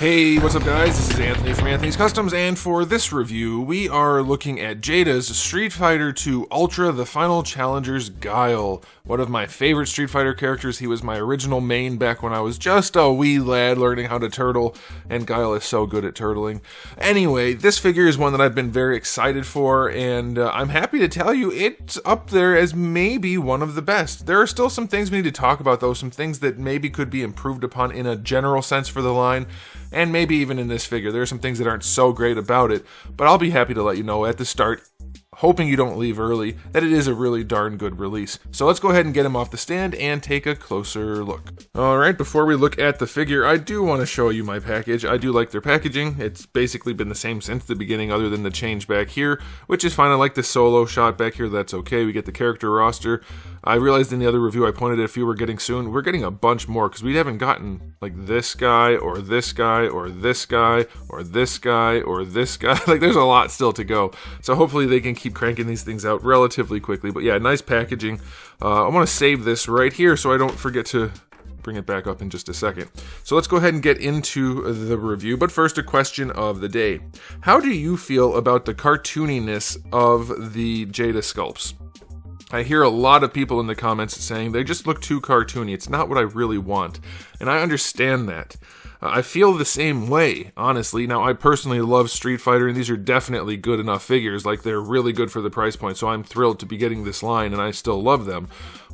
Hey, what's up guys? This is Anthony from Anthony's Customs, and for this review, we are looking at Jada's Street Fighter 2 Ultra The Final Challenger's GUILE. One of my favorite Street Fighter characters. He was my original main back when I was just a wee lad learning how to turtle, and GUILE is so good at turtling. Anyway, this figure is one that I've been very excited for, and I'm happy to tell you it's up there as maybe one of the best. There are still some things we need to talk about though, some things that maybe could be improved upon in a general sense for the line. And maybe even in this figure, there are some things that aren't so great about it, but I'll be happy to let you know at the start, hoping you don't leave early, that it is a really darn good release. So let's go ahead and get him off the stand and take a closer look. Alright, before we look at the figure, I do want to show you my package. I do like their packaging. It's basically been the same since the beginning other than the change back here, which is fine. I like the solo shot back here. That's okay. We get the character roster. I realized in the other review I pointed at a few we're getting soon. We're getting a bunch more because we haven't gotten like this guy or this guy or this guy or this guy or this guy. Like there's a lot still to go. So hopefully they can keep cranking these things out relatively quickly. But yeah, nice packaging. I want to save this right here so I don't forget to bring it back up in just a second. So let's go ahead and get into the review, but first a question of the day. How do you feel about the cartooniness of the Jada sculpts? I hear a lot of people in the comments saying they just look too cartoony. It's not what I really want. And I understand that. I feel the same way, honestly. Now, I personally love Street Fighter, and these are definitely good enough figures. Like, they're really good for the price point, so I'm thrilled to be getting this line, and I still love them.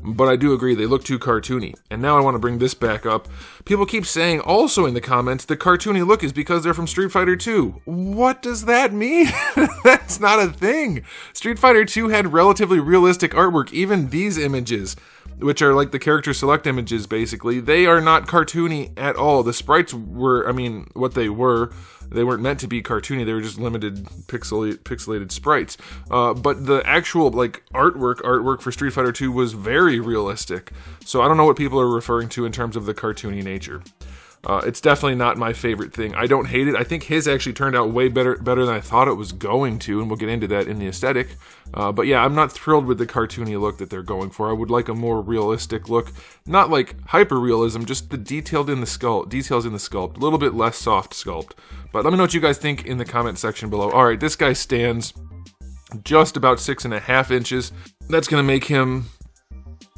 But I do agree, they look too cartoony. And now I want to bring this back up. People keep saying, also in the comments, the cartoony look is because they're from Street Fighter 2. What does that mean? That's not a thing. Street Fighter 2 had relatively realistic artwork. Even these images, which are like the character select images, basically, they are not cartoony at all. The sprites were, I mean, what they weren't meant to be cartoony. They were just limited pixelated sprites. But the actual like artwork for Street Fighter 2 was very realistic. So I don't know what people are referring to in terms of the cartoony nature. It's definitely not my favorite thing. I don't hate it. I think his actually turned out way better than I thought it was going to, and we'll get into that in the aesthetic. But yeah, I'm not thrilled with the cartoony look that they're going for. I would like a more realistic look. Not like hyper-realism, just the details in the sculpt. A little bit less soft sculpt. But let me know what you guys think in the comment section below. Alright, this guy stands just about 6.5 inches. That's going to make him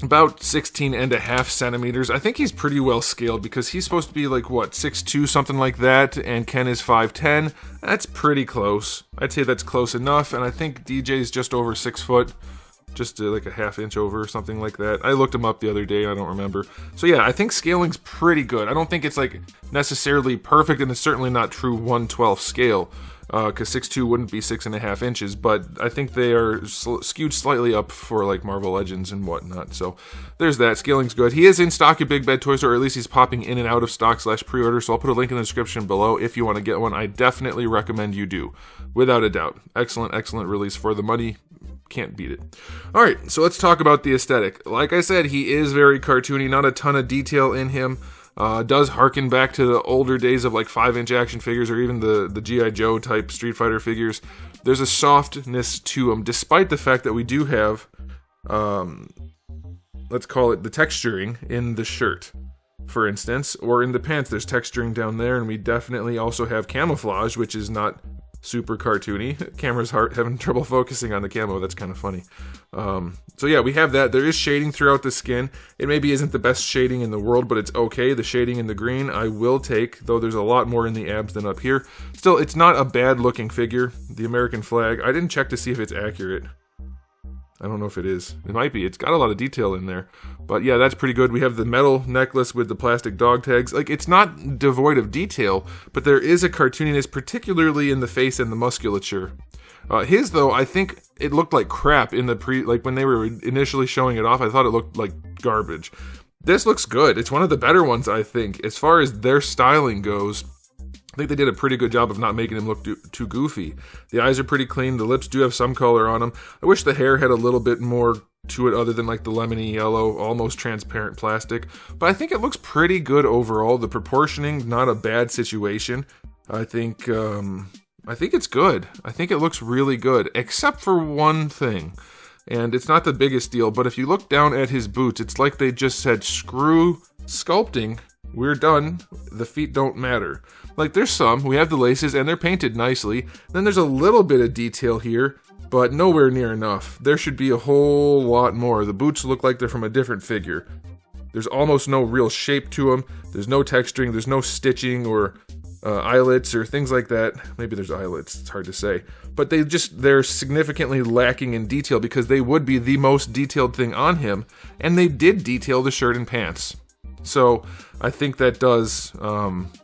about 16.5 centimeters. I think he's pretty well scaled because he's supposed to be like, what, 6'2", something like that, and Ken is 5'10". That's pretty close. I'd say that's close enough, and I think DJ's just over 6 foot, just like a ½ inch over or something like that. I looked him up the other day, I don't remember. So yeah, I think scaling's pretty good. I don't think it's like necessarily perfect, and it's certainly not true 1/12 scale. Because 6'2" wouldn't be 6.5 inches, but I think they are skewed slightly up for like Marvel Legends and whatnot. So there's that. Scaling's good. He is in stock at Big Bad Toy Store, or at least he's popping in and out of stock / pre-order. So I'll put a link in the description below if you want to get one. I definitely recommend you do, without a doubt. Excellent release for the money. Can't beat it. Alright, so let's talk about the aesthetic. Like I said, he is very cartoony, not a ton of detail in him. Does harken back to the older days of like 5-inch action figures or even the G.I. Joe type Street Fighter figures. There's a softness to them, despite the fact that we do have, let's call it the texturing in the shirt, for instance, or in the pants. There's texturing down there, and we definitely also have camouflage, which is not super cartoony. Camera's having trouble focusing on the camo. That's kind of funny. So yeah, we have that. There is shading throughout the skin. It maybe isn't the best shading in the world, but it's okay. The shading in the green I will take, though there's a lot more in the abs than up here. Still, it's not a bad looking figure. The American flag, I didn't check to see if it's accurate. I don't know if it is. It might be. It's got a lot of detail in there. But yeah, that's pretty good. We have the metal necklace with the plastic dog tags. Like, it's not devoid of detail, but there is a cartooniness, particularly in the face and the musculature. His, though, I think it looked like crap in the like when they were initially showing it off. I thought it looked like garbage. This looks good. It's one of the better ones, I think. As far as their styling goes, I think they did a pretty good job of not making him look too goofy. The eyes are pretty clean. The lips do have some color on them. I wish the hair had a little bit more to it other than like the lemony yellow, almost transparent plastic. But I think it looks pretty good overall. The proportioning, not a bad situation. I think it's good. I think it looks really good, except for one thing. And it's not the biggest deal, but if you look down at his boots, it's like they just said, screw sculpting we're done. The feet don't matter. Like, there's some. We have the laces, and they're painted nicely. Then there's a little bit of detail here, but nowhere near enough. There should be a whole lot more. The boots look like they're from a different figure. There's almost no real shape to them. There's no texturing. There's no stitching or eyelets or things like that. Maybe there's eyelets. It's hard to say. But they're significantly lacking in detail because they would be the most detailed thing on him. And they did detail the shirt and pants. So I think that does,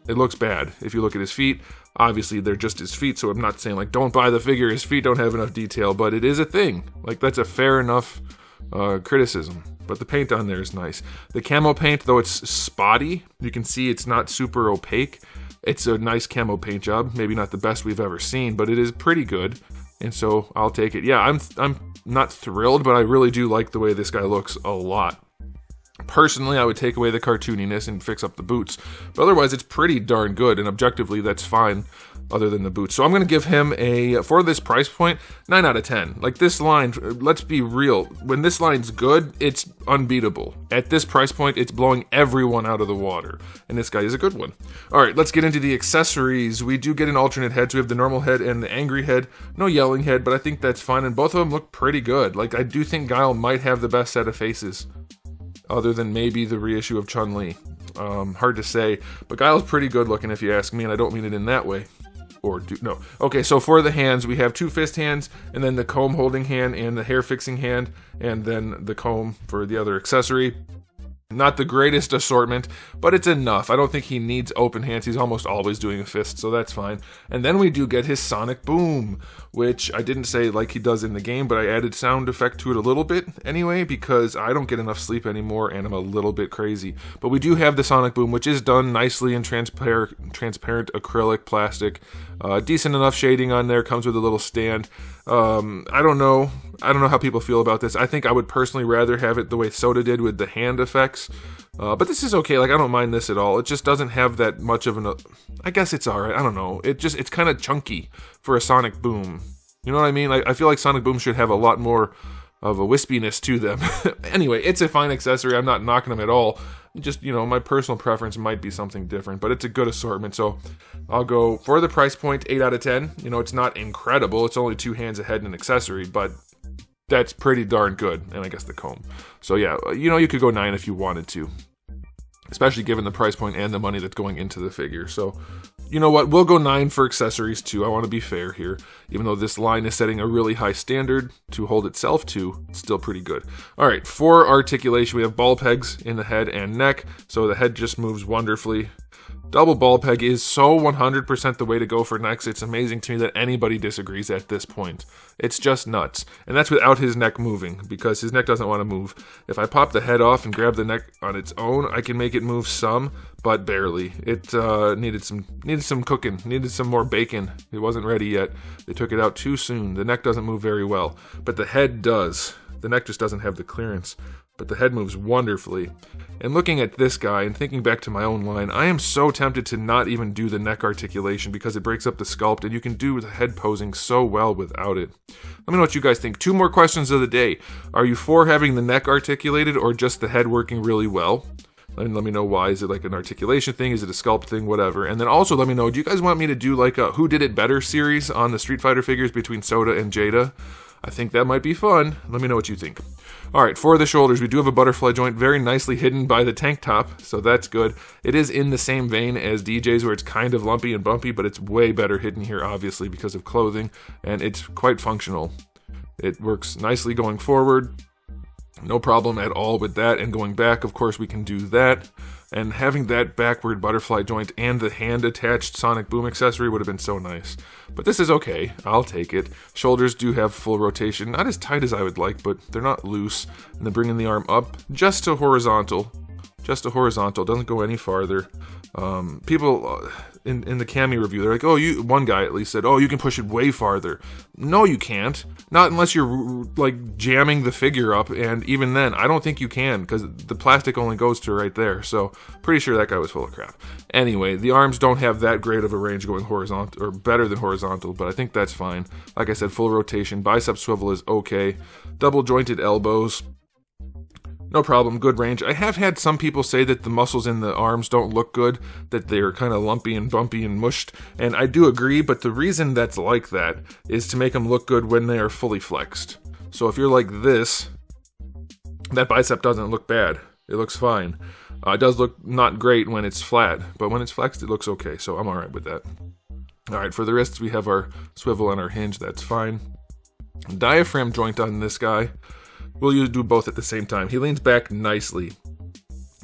it looks bad. If you look at his feet, obviously they're just his feet. So I'm not saying like, don't buy the figure. His feet don't have enough detail, but it is a thing. Like, that's a fair enough criticism. But the paint on there is nice. The camo paint, though it's spotty, you can see it's not super opaque. It's a nice camo paint job. Maybe not the best we've ever seen, but it is pretty good. And so I'll take it. Yeah, I'm not thrilled, but I really do like the way this guy looks a lot. Personally, I would take away the cartooniness and fix up the boots. But otherwise, it's pretty darn good, and objectively, that's fine, other than the boots. So I'm going to give him for this price point, 9 out of 10. Like, this line, let's be real. When this line's good, it's unbeatable. At this price point, it's blowing everyone out of the water. And this guy is a good one. All right, let's get into the accessories. We do get an alternate head, so we have the normal head and the angry head. No yelling head, but I think that's fine, and both of them look pretty good. Like, I do think Guile might have the best set of faces, other than maybe the reissue of Chun-Li. Hard to say, but Guile's pretty good looking if you ask me, and I don't mean it in that way. No. Okay, so for the hands, we have 2 fist hands, and then the comb holding hand, and the hair fixing hand, and then the comb for the other accessory. Not the greatest assortment, but it's enough. I don't think he needs open hands. He's almost always doing a fist, so that's fine. And then we do get his sonic boom, which I didn't say like he does in the game, but I added sound effect to it a little bit anyway, because I don't get enough sleep anymore, and I'm a little bit crazy. But we do have the sonic boom, which is done nicely in transparent acrylic plastic. Decent enough shading on there, comes with a little stand. I don't know how people feel about this. I think I would personally rather have it the way Soda did with the hand effects. But this is okay. Like, I don't mind this at all. It just doesn't have that much of an... I guess it's alright. I don't know. It's kind of chunky for a sonic boom. You know what I mean? Like, I feel like sonic boom should have a lot more of a wispiness to them. Anyway, it's a fine accessory. I'm not knocking them at all. Just, my personal preference might be something different, but it's a good assortment. So I'll go for the price point, 8 out of 10. It's not incredible. It's only 2 hands, a head, and an accessory, but that's pretty darn good. And I guess the comb. So yeah, you could go 9 if you wanted to, especially given the price point and the money that's going into the figure. So you know what? We'll go 9 for accessories too. I want to be fair here. Even though this line is setting a really high standard to hold itself to, it's still pretty good. All right, for articulation, we have ball pegs in the head and neck, so the head just moves wonderfully. Double ball peg is so 100% the way to go for necks. It's amazing to me that anybody disagrees at this point. It's just nuts. And that's without his neck moving, because his neck doesn't want to move. If I pop the head off and grab the neck on its own, I can make it move some, but barely. It needed some cooking, needed some more bacon. It wasn't ready yet. They took it out too soon. The neck doesn't move very well, but the head does. The neck just doesn't have the clearance, but the head moves wonderfully. And looking at this guy and thinking back to my own line, I am so tempted to not even do the neck articulation because it breaks up the sculpt, and you can do the head posing so well without it. Let me know what you guys think. 2 more questions of the day. Are you for having the neck articulated or just the head working really well? And let me know why. Is it like an articulation thing? Is it a sculpt thing? Whatever. And then also let me know, do you guys want me to do like a Who Did It Better series on the Street Fighter figures between Soda and Jada? I think that might be fun. Let me know what you think. Alright, for the shoulders, we do have a butterfly joint very nicely hidden by the tank top, so that's good. It is in the same vein as DJ's where it's kind of lumpy and bumpy, but it's way better hidden here, obviously, because of clothing, and it's quite functional. It works nicely going forward. No problem at all with that, and going back, of course, we can do that. And having that backward butterfly joint and the hand-attached sonic boom accessory would have been so nice. But this is okay. I'll take it. Shoulders do have full rotation. Not as tight as I would like, but they're not loose. And then bringing the arm up just to horizontal. Just to horizontal. Doesn't go any farther. People in the Cami review, they're like, one guy at least said, you can push it way farther. No, you can't. Not unless you're like jamming the figure up, and even then, I don't think you can, because the plastic only goes to right there, so pretty sure that guy was full of crap. Anyway, the arms don't have that great of a range going horizontal, or better than horizontal, but I think that's fine. Like I said, full rotation, bicep swivel is okay. Double jointed elbows. No problem, good range. I have had some people say that the muscles in the arms don't look good, that they're kind of lumpy and bumpy and mushed, and I do agree, but the reason that's like that is to make them look good when they are fully flexed. So if you're like this, that bicep doesn't look bad. It looks fine. It does look not great when it's flat, but when it's flexed, it looks okay, so I'm alright with that. Alright, for the wrists, we have our swivel and our hinge, that's fine. Diaphragm joint on this guy. We'll do both at the same time. He leans back nicely.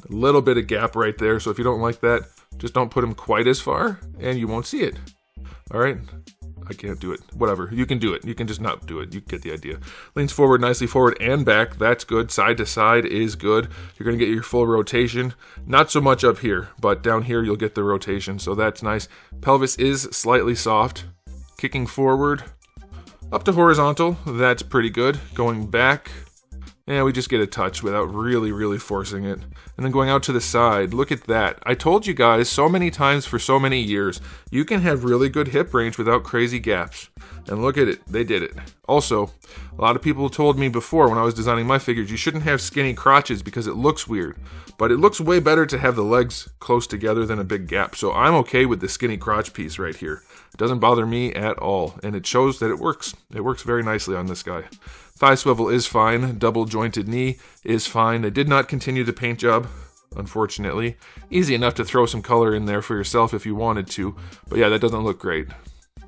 A little bit of gap right there, so if you don't like that, just don't put him quite as far, and you won't see it. Alright? I can't do it. Whatever. You can do it. You can just not do it. You get the idea. Leans forward nicely, forward and back. That's good. Side to side is good. You're going to get your full rotation. Not so much up here, but down here you'll get the rotation, so that's nice. Pelvis is slightly soft. Kicking forward. Up to horizontal. That's pretty good. Going back. Yeah, we just get a touch without really forcing it. And then going out to the side, look at that. I told you guys so many times for so many years, you can have really good hip range without crazy gaps. And look at it, they did it. Also, a lot of people told me before when I was designing my figures, you shouldn't have skinny crotches because it looks weird. But it looks way better to have the legs close together than a big gap. So I'm okay with the skinny crotch piece right here. It doesn't bother me at all. And it shows that it works. It works very nicely on this guy. Thigh swivel is fine. Double jointed knee is fine. They did not continue the paint job, unfortunately. Easy enough to throw some color in there for yourself if you wanted to. But yeah, that doesn't look great.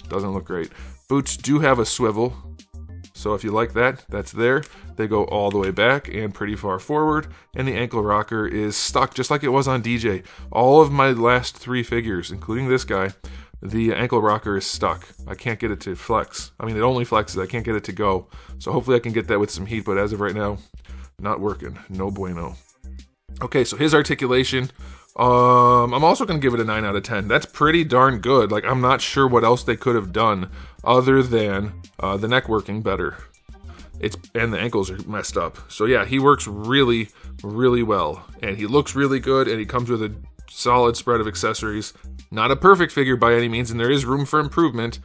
Doesn't look great. Boots do have a swivel. So if you like that, that's there. They go all the way back and pretty far forward. And the ankle rocker is stuck just like it was on DJ. All of my last 3 figures, including this guy, the ankle rocker is stuck. I can't get it to flex. I mean, it only flexes. I can't get it to go. So hopefully I can get that with some heat, but as of right now, not working. No bueno. Okay, so his articulation, I'm also going to give it a 9 out of 10. That's pretty darn good. Like, I'm not sure what else they could have done other than the neck working better. And the ankles are messed up. So yeah, he works really well. And he looks really good, and he comes with a solid spread of accessories. Not a perfect figure by any means, and there is room for improvement,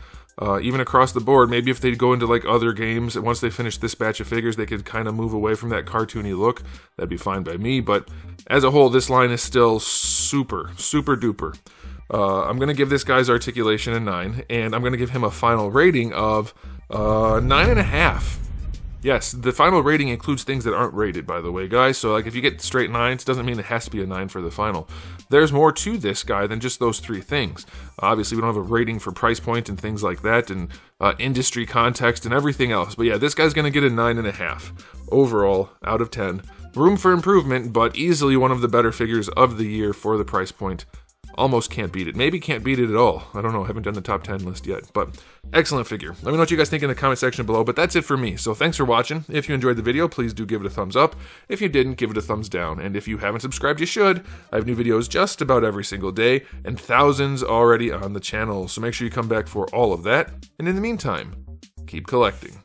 even across the board. Maybe if they go into like other games, and once they finish this batch of figures, they could kind of move away from that cartoony look. That'd be fine by me, but as a whole, this line is still super duper. I'm going to give this guy's articulation a 9, and I'm going to give him a final rating of 9.5. Yes, the final rating includes things that aren't rated, by the way, guys. So, like, if you get straight 9s, doesn't mean it has to be a 9 for the final. There's more to this guy than just those 3 things. Obviously, we don't have a rating for price point and things like that, and industry context and everything else. But yeah, this guy's going to get a 9.5 overall out of 10. Room for improvement, but easily one of the better figures of the year for the price point. Almost can't beat it. Maybe can't beat it at all. I don't know. I haven't done the top 10 list yet, but excellent figure. Let me know what you guys think in the comment section below, but that's it for me. So thanks for watching. If you enjoyed the video, please do give it a thumbs up. If you didn't, give it a thumbs down. And if you haven't subscribed, you should. I have new videos just about every single day and thousands already on the channel. So make sure you come back for all of that. And in the meantime, keep collecting.